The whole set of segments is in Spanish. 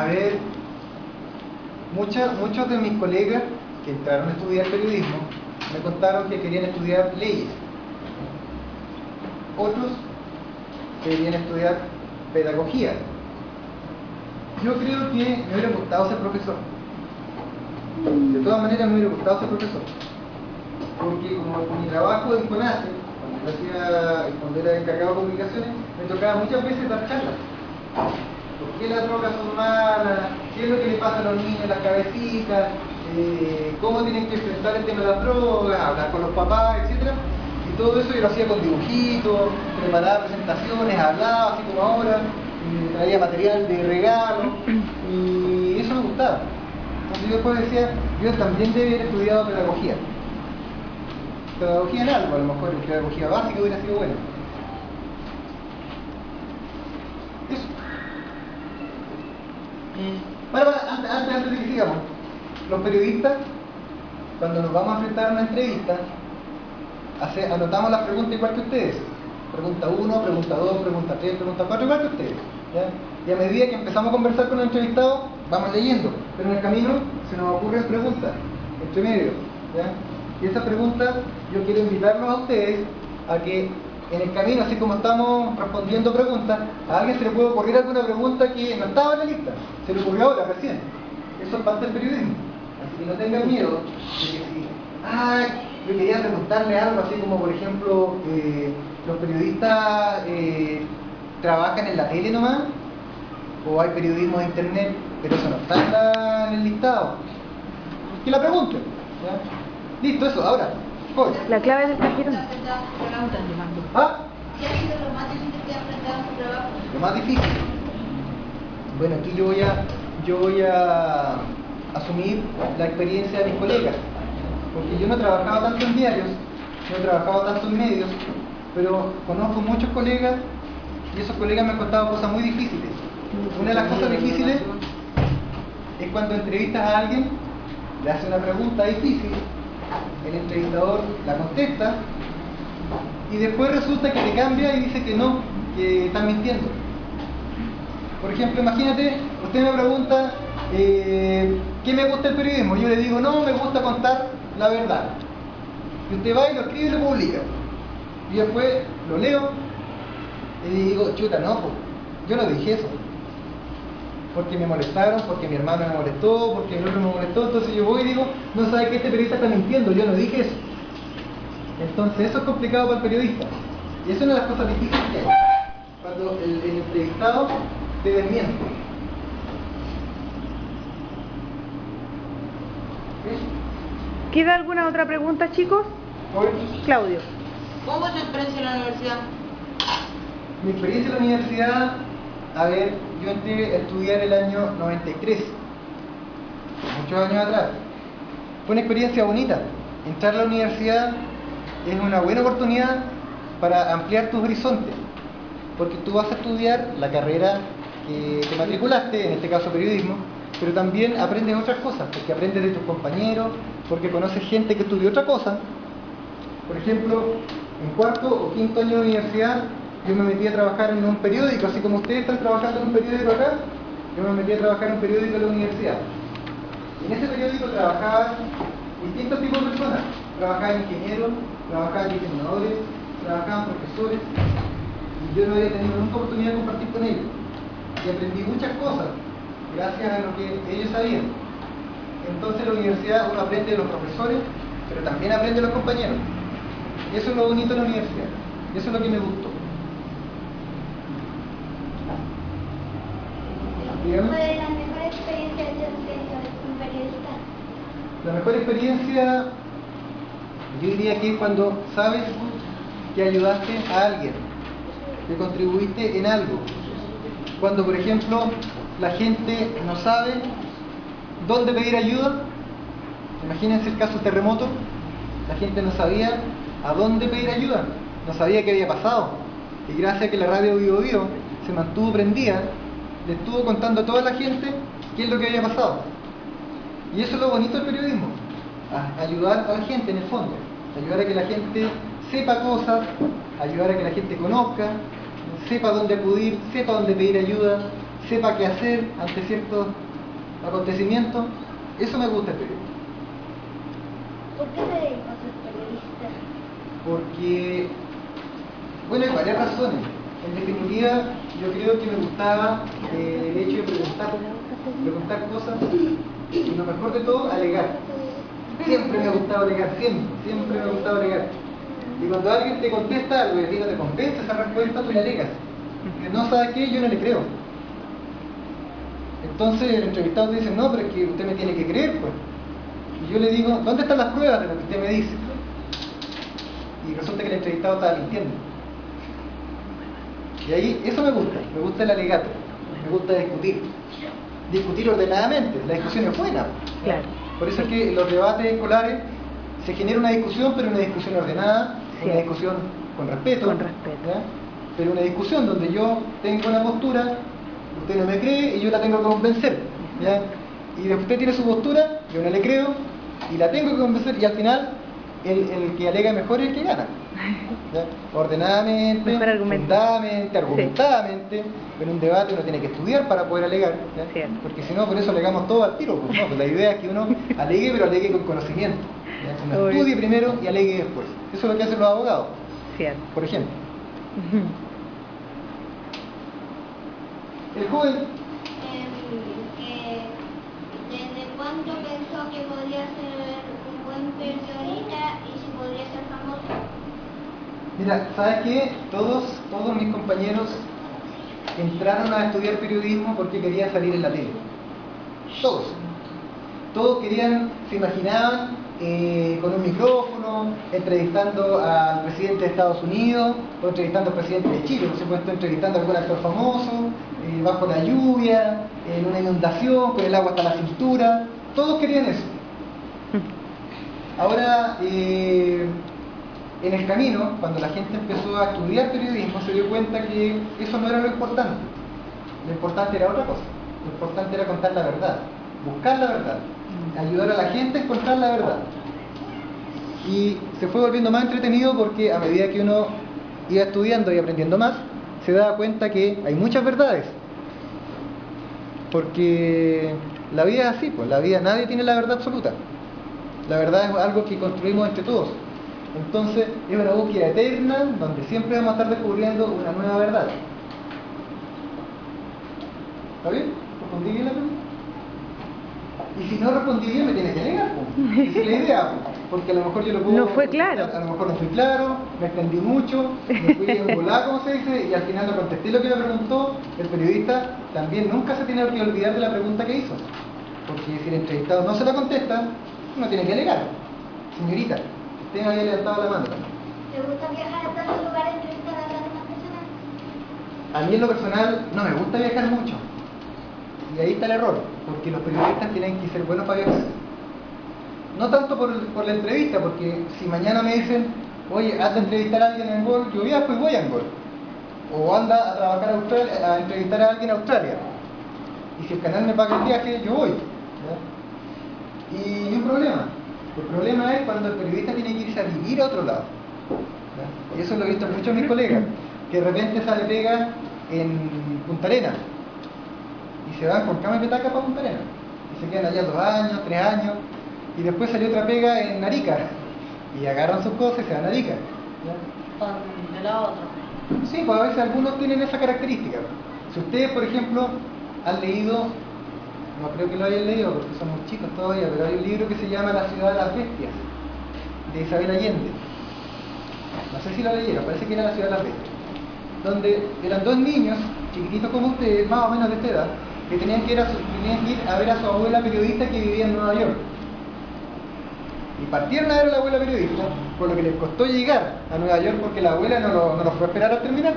A ver, muchos de mis colegas que entraron a estudiar periodismo me contaron que querían estudiar leyes. Otros querían estudiar pedagogía. Yo creo que me hubiera gustado ser profesor. De todas maneras me hubiera gustado ser profesor. Porque como mi trabajo en CONACE, cuando era encargado de comunicaciones, me tocaba muchas veces dar charlas. ¿Por qué las drogas son malas? ¿Qué es lo que le pasa a los niños en las cabecitas? ¿Cómo tienen que enfrentar el tema de las drogas? Hablar con los papás, etc. Y todo eso yo lo hacía con dibujitos, preparaba presentaciones, hablaba así como ahora, traía material de regalo, y eso me gustaba. Entonces yo después decía, yo también debía haber estudiado pedagogía. Pedagogía en algo, a lo mejor en pedagogía básica hubiera sido bueno. Eso. Antes de que sigamos, los periodistas, cuando nos vamos a enfrentar a una entrevista, anotamos las preguntas igual que ustedes. Pregunta 1, pregunta 2, pregunta 3, pregunta 4, igual que ustedes. ¿Ya? Y a medida que empezamos a conversar con el entrevistado, vamos leyendo. Pero en el camino se nos ocurren preguntas, entre medio. ¿Ya? Y esas preguntas yo quiero invitarlos a ustedes a que en el camino, así como estamos respondiendo preguntas, a alguien se le puede ocurrir alguna pregunta que no estaba en la lista. Se le ocurrió ahora, recién. Eso es parte del periodismo. Así que no tengan miedo de que si, yo quería preguntarle algo así como, por ejemplo, los periodistas trabajan en la tele nomás, o hay periodismo de internet, pero eso no está en el listado. Que la pregunten. ¿Ya? Listo, eso, ahora. Voy. La clave del cajero. ¿Ah? ¿Qué ha sido lo más difícil que ha enfrentado en su trabajo? Lo más difícil. Bueno, aquí yo voy a asumir la experiencia de mis colegas. Porque yo no he trabajado tanto en diarios, no he trabajado tanto en medios, pero conozco muchos colegas y esos colegas me han contado cosas muy difíciles. Una de las cosas difíciles es cuando entrevistas a alguien, le hace una pregunta difícil, el entrevistador la contesta y después resulta que te cambia y dice que no, que están mintiendo. Por ejemplo, imagínate, usted me pregunta ¿qué me gusta el periodismo? Yo le digo, no, me gusta contar la verdad. Y usted va y lo escribe y lo publica. Y después lo leo y digo, chuta, no, pues, yo no dije eso. Porque me molestaron, porque mi hermano me molestó, porque el otro me molestó. Entonces yo voy y digo, no, sabe que este periodista está mintiendo, yo no dije eso. Entonces eso es complicado para el periodista. Y eso es una de las cosas difíciles que hay. Cuando el entrevistado te desmiente. ¿Queda alguna otra pregunta, chicos? Claudio. ¿Cómo es su experiencia en la universidad? Mi experiencia en la universidad, a ver, yo entré a estudiar el año 93, muchos años atrás. Fue una experiencia bonita. Entrar a la universidad es una buena oportunidad para ampliar tus horizontes, porque tú vas a estudiar la carrera que te matriculaste, en este caso periodismo, pero también aprendes otras cosas, porque aprendes de tus compañeros, porque conoces gente que estudió otra cosa. Por ejemplo, en cuarto o quinto año de universidad, yo me metí a trabajar en un periódico, así como ustedes están trabajando en un periódico acá, yo me metí a trabajar en un periódico de la universidad. Y en ese periódico trabajaban distintos tipos de personas. Trabajaban ingenieros, trabajaban diseñadores, trabajaban profesores, y yo no había tenido nunca oportunidad de compartir con ellos. Y aprendí muchas cosas, gracias a lo que ellos sabían. Entonces en la universidad uno aprende de los profesores, pero también aprende de los compañeros. Y eso es lo bonito de la universidad. Y eso es lo que me gustó. ¿Cuál es la mejor experiencia que has tenido como periodista? La mejor experiencia, yo diría que es cuando sabes que ayudaste a alguien, que contribuiste en algo. Cuando, por ejemplo, la gente no sabe dónde pedir ayuda. Imagínense el caso terremoto. La gente no sabía a dónde pedir ayuda, no sabía qué había pasado. Y gracias a que la radio Bio Bio se mantuvo prendida, le estuvo contando a toda la gente qué es lo que había pasado. Y eso es lo bonito del periodismo, ayudar a la gente en el fondo, ayudar a que la gente sepa cosas, ayudar a que la gente conozca, sepa dónde acudir, sepa dónde pedir ayuda, sepa qué hacer ante ciertos acontecimientos. Eso me gusta el periodismo. ¿Por qué se dedicó a ser periodista? Porque, bueno, hay varias razones. En definitiva, yo creo que me gustaba el hecho de preguntar cosas y lo mejor de todo, alegar. Siempre me ha gustado alegar, siempre me ha gustado alegar. Y cuando alguien te contesta algo y a ti no te convence esa respuesta, tú le alegas. Que no sabe qué, yo no le creo. Entonces el entrevistado te dice, no, pero es que usted me tiene que creer, pues. Y yo le digo, ¿dónde están las pruebas de lo que usted me dice? Y resulta que el entrevistado estaba mintiendo. Y ahí, eso me gusta el alegato, me gusta discutir ordenadamente, la discusión es buena. Claro. Por eso es que en los debates escolares se genera una discusión, pero una discusión ordenada, Sí. una discusión con respeto, Con respeto. ¿ya? Pero una discusión donde yo tengo una postura, usted no me cree y yo la tengo que convencer, ¿ya? Y usted tiene su postura, yo no le creo y la tengo que convencer, y al final el que alega mejor es el que gana, ¿ya? Ordenadamente, Mejor argumento. fundadamente, argumentadamente. En un debate uno tiene que estudiar para poder alegar, ¿ya? Cierto. Porque si no, por eso alegamos todo al tiro, pues, ¿no? Pues la idea es que uno alegue, pero alegue con conocimiento, ¿ya? Uno Obvio. estudie primero y alegue después. Eso es lo que hacen los abogados, Cierto. por ejemplo. El joven, Que ¿desde cuándo pensó que podría ser un buen periodista y si podría ser famoso? mira, ¿sabes qué? Todos mis compañeros entraron a estudiar periodismo porque querían salir en la tele. Todos querían, se imaginaban con un micrófono, entrevistando al presidente de Estados Unidos, o entrevistando al presidente de Chile, por supuesto, entrevistando a algún actor famoso, bajo la lluvia, en una inundación, con el agua hasta la cintura. Todos querían eso. Ahora, en el camino, cuando la gente empezó a estudiar periodismo, se dio cuenta que eso no era lo importante. Lo importante era otra cosa. Lo importante era contar la verdad, buscar la verdad, ayudar a la gente a encontrar la verdad. Y se fue volviendo más entretenido porque a medida que uno iba estudiando y aprendiendo más, se daba cuenta que hay muchas verdades. Porque la vida es así, pues la vida, nadie tiene la verdad absoluta. La verdad es algo que construimos entre todos. Entonces es una búsqueda eterna donde siempre vamos a estar descubriendo una nueva verdad. ¿Está bien? ¿Respondí bien la pregunta? Y si no respondí bien me tiene que negar, pues. Esa es la idea, pues. Porque a lo mejor yo lo puedo... No fue claro. A lo mejor no fui claro, me extendí mucho, me fui en volá, como se dice, y al final no contesté lo que me preguntó. El periodista también nunca se tiene que olvidar de la pregunta que hizo. Porque si el entrevistado no se la contesta, uno tiene que alegar. Señorita, usted me había levantado la mano también. ¿Te gusta viajar a tantos lugares y entrevistar a las demás personas? A mí en lo personal no me gusta viajar mucho. Y ahí está el error, porque los periodistas tienen que ser buenos para viajar. No tanto por la entrevista, porque si mañana me dicen, oye, haz de entrevistar a alguien en Angol, yo viajo y voy a Angol. O anda a trabajar a Australia, a entrevistar a alguien en Australia. Y si el canal me paga el viaje, yo voy, ¿ya? Y hay un problema. El problema es cuando el periodista tiene que irse a vivir a otro lado, ¿ya? Y eso lo he visto muchos de mis colegas, que de repente sale pega en Punta Arenas y se van con cama y petaca para Punta Arenas y se quedan allá 2 años, 3 años, y después salió otra pega en Arica y agarran sus cosas y se van a Arica, ¿ya? De la otra. Sí, pues a veces algunos tienen esa característica. Si ustedes, por ejemplo, han leído, no creo que lo hayan leído porque somos chicos todavía, pero hay un libro que se llama La ciudad de las bestias, de Isabel Allende. No sé si lo leyeron, parece que era La ciudad de las bestias, donde eran 2 niños, chiquititos como ustedes, más o menos de esta edad, que tenían que ir a ver a su abuela periodista que vivía en Nueva York. Y partieron a ver a la abuela periodista, por lo que les costó llegar a Nueva York porque la abuela no lo fue a esperar al terminal.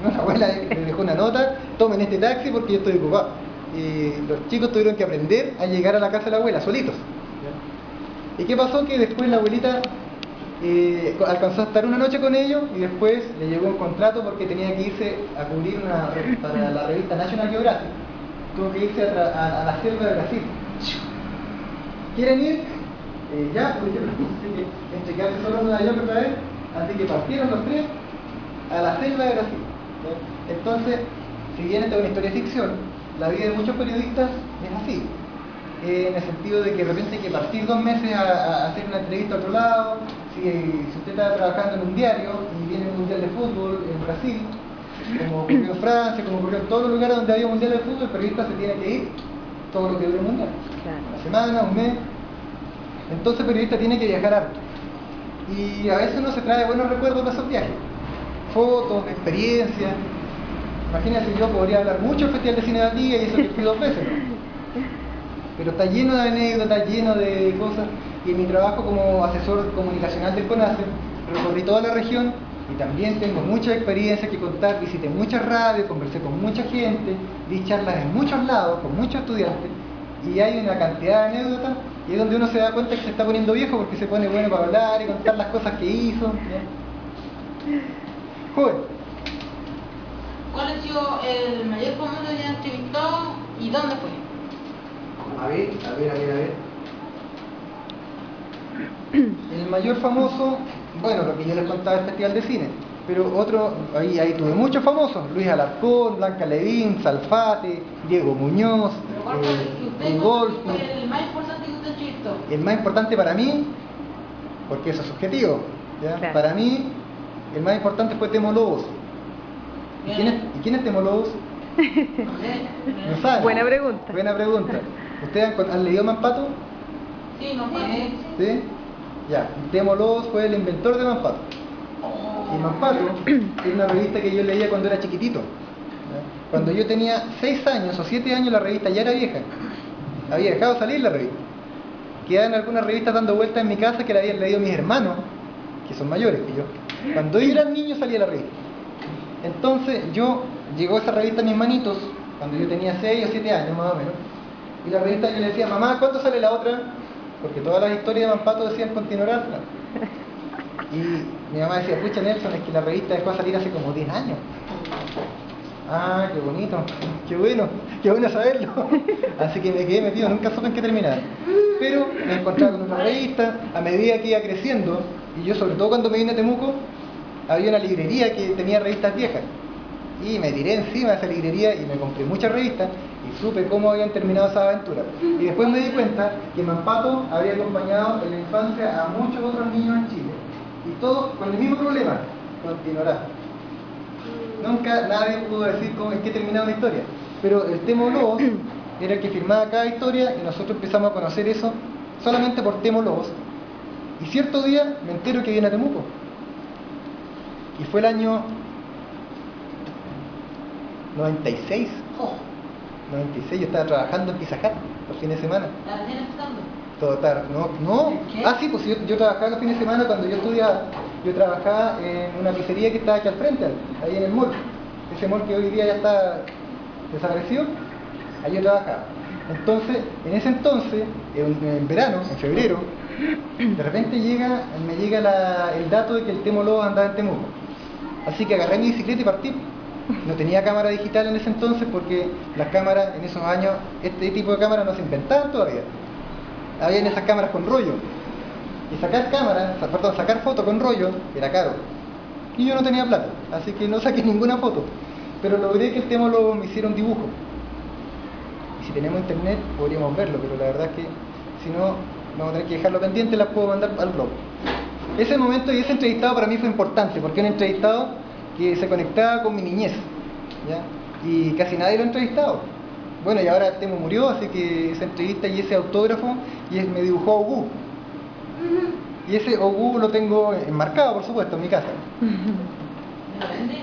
No, la abuela le dejó una nota, tomen este taxi porque yo estoy ocupado. Y los chicos tuvieron que aprender a llegar a la casa de la abuela, solitos. ¿Ya? ¿Y qué pasó? Que después la abuelita alcanzó a estar una noche con ellos y después le llegó un contrato porque tenía que irse a cubrir para la revista National Geographic. Tuvo que irse a la selva de Brasil. ¿Quieren ir? Ya, por ejemplo, entre quedarse solo en Nueva York otra vez, así que partieron los 3 a la selva de Brasil. ¿Ya? Entonces, si bien esta es una historia de ficción, la vida de muchos periodistas es así. En el sentido de que de repente hay que partir 2 meses a hacer una entrevista a otro lado. Si usted está trabajando en un diario y viene un mundial de fútbol en Brasil, como ocurrió en Francia, como ocurrió en todos los lugares donde había mundial de fútbol, el periodista se tiene que ir todo lo que dure el mundial. Una semana, un mes. Entonces el periodista tiene que viajar harto. Y a veces uno se trae buenos recuerdos de esos viajes. Fotos, experiencias. Imagínense, yo podría hablar mucho del Festival de Cine de Valdivia y eso que fui 2 veces, ¿no? Pero está lleno de anécdotas, lleno de cosas. Y en mi trabajo como asesor comunicacional del CONACE, recorrí toda la región y también tengo mucha experiencia que contar. Visité muchas radios, conversé con mucha gente, di charlas en muchos lados, con muchos estudiantes, y hay una cantidad de anécdotas, y es donde uno se da cuenta que se está poniendo viejo porque se pone bueno para hablar y contar las cosas que hizo. ¿Ya? Joven. ¿Cuál ha sido el mayor famoso que han entrevistado y dónde fue? A ver. El mayor famoso, bueno, lo que yo les contaba del Festival de Cine, pero otro, ahí tuve muchos famosos: Luis Alarcón, Blanca Levín, Salfate, Diego Muñoz, Golf. ¿El más importante que usted entrevistó? El más importante para mí, porque eso es subjetivo, ¿ya? Claro. Para mí, el más importante fue Temo Lobos. ¿Y quién es Temo Lobos? No saben. Buena pregunta. Buena pregunta. ¿Ustedes han leído Mampato? Sí, no fue. ¿Sí? Ya. Temo Lobos fue el inventor de Mampato. Y Mampato es una revista que yo leía cuando era chiquitito. ¿Ya? Cuando yo tenía 6 años o 7 años, la revista ya era vieja. Había dejado salir la revista. Quedaban algunas revistas dando vueltas en mi casa que la habían leído mis hermanos, que son mayores que yo. Cuando yo era niño salía la revista. Entonces llegó esa revista a mis manitos cuando yo tenía 6 o 7 años más o menos. Y la revista, yo le decía: mamá, ¿cuánto sale la otra? Porque todas las historias de Mampato decían continuará. Y mi mamá decía: pucha, Nelson, es que la revista dejó de salir hace como 10 años. Ah, qué bonito, qué bueno saberlo. Así que me quedé metido, nunca supe en qué terminar. Pero me encontraba con otra revista a medida que iba creciendo. Y yo, sobre todo cuando me vine a Temuco, había una librería que tenía revistas viejas. Y me tiré encima de esa librería y me compré muchas revistas y supe cómo habían terminado esa aventura. Y después me di cuenta que Mampato había acompañado en la infancia a muchos otros niños en Chile. Y todos con el mismo problema: continuará. Nunca nadie pudo decir en qué terminaba la historia. Pero el Temo Lobos era el que firmaba cada historia y nosotros empezamos a conocer eso solamente por Temo Lobos. Y cierto día me entero que viene a Temuco. Y fue el año 96. 96, yo estaba trabajando en Pizza Hut los fines de semana. ¿La recién empezando? Todo tarde. No. Ah, sí, pues yo trabajaba los fines de semana cuando yo estudiaba. Yo trabajaba en una pizzería que estaba aquí al frente, ahí en el mall. Ese mall que hoy día ya está desaparecido, ahí yo trabajaba. Entonces, en ese entonces, en verano, en febrero, de repente me llega el dato de que el Temo Lobos andaba en Temuco. Así que agarré mi bicicleta y partí. No tenía cámara digital en ese entonces porque las cámaras en esos años, este tipo de cámaras no se inventaban todavía. Habían esas cámaras con rollo. Y sacar fotos con rollo era caro. Y yo no tenía plata, así que no saqué ninguna foto. Pero logré que el Temo Lobos me hiciera un dibujo. Y si tenemos internet podríamos verlo, pero la verdad es que si no, vamos a tener que dejarlo pendiente, las puedo mandar al blog. Ese momento y ese entrevistado para mí fue importante, porque era un entrevistado que se conectaba con mi niñez, ¿ya? Y casi nadie lo ha entrevistado. Bueno, y ahora Temo murió, así que esa entrevista y ese autógrafo me dibujó Ogú. Y ese Ogú lo tengo enmarcado, por supuesto, en mi casa. ¿Me lo vende?